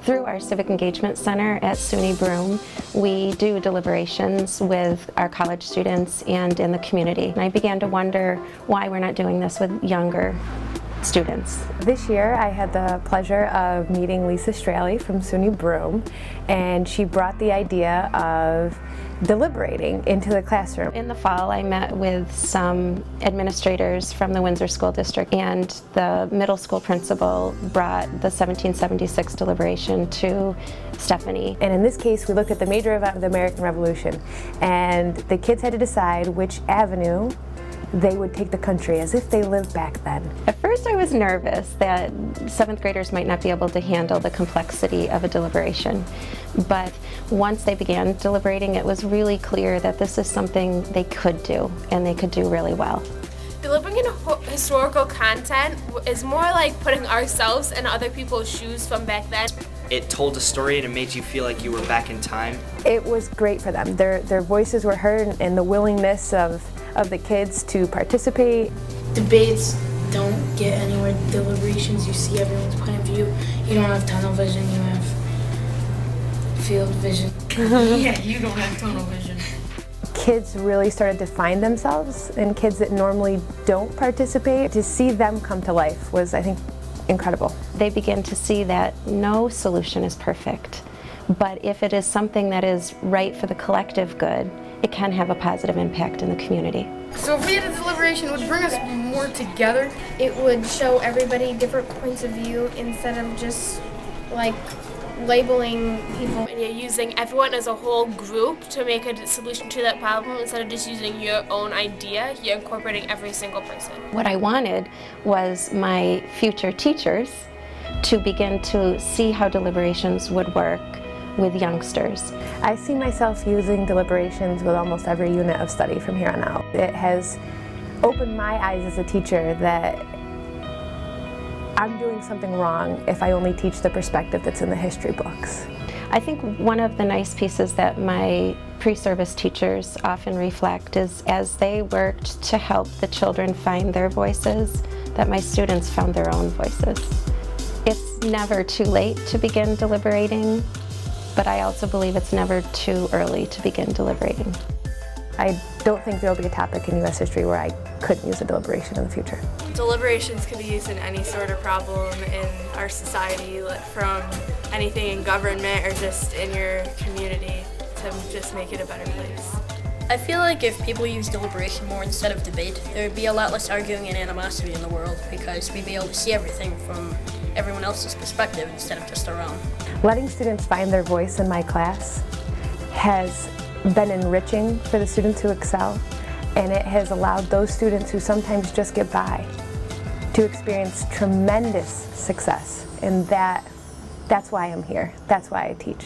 Through our Civic Engagement Center at SUNY Broome, we do deliberations with our college students and in the community. And I began to wonder why we're not doing this with younger students. This year I had the pleasure of meeting Lisa Strahly from SUNY Broome, and she brought the idea of deliberating into the classroom. In the fall, I met with some administrators from the Windsor School District, and the middle school principal brought the 1776 deliberation to Stefani. And in this case, we looked at the major event of the American Revolution, and the kids had to decide which avenue they would take the country as if they lived back then. At first I was nervous that 7th graders might not be able to handle the complexity of a deliberation, but once they began deliberating, it was really clear that this is something they could do, and they could do really well. Deliberating historical content is more like putting ourselves in other people's shoes from back then. It told a story and it made you feel like you were back in time. It was great for them. Their voices were heard, and the willingness of the kids to participate. Debates don't get anywhere. Deliberations, you see everyone's point of view. You don't have tunnel vision, you have field vision. Yeah, you don't have tunnel vision. Kids really started to find themselves, and kids that normally don't participate, to see them come to life was, I think, incredible. They begin to see that no solution is perfect, but if it is something that is right for the collective good, it can have a positive impact in the community. So if we had a deliberation, it would bring us more together. It would show everybody different points of view instead of just like labeling people. And you're using everyone as a whole group to make a solution to that problem instead of just using your own idea. You're incorporating every single person. What I wanted was my future teachers to begin to see how deliberations would work with youngsters. I see myself using deliberations with almost every unit of study from here on out. It has opened my eyes as a teacher that I'm doing something wrong if I only teach the perspective that's in the history books. I think one of the nice pieces that my pre-service teachers often reflect is as they worked to help the children find their voices, that my students found their own voices. It's never too late to begin deliberating, but I also believe it's never too early to begin deliberating. I don't think there will be a topic in U.S. history where I couldn't use a deliberation in the future. Deliberations can be used in any sort of problem in our society, from anything in government or just in your community, to just make it a better place. I feel like if people use deliberation more instead of debate, there would be a lot less arguing and animosity in the world, because we'd be able to see everything from everyone else's perspective instead of just our own. Letting students find their voice in my class has been enriching for the students who excel, and it has allowed those students who sometimes just get by to experience tremendous success, and that's why I'm here. That's why I teach.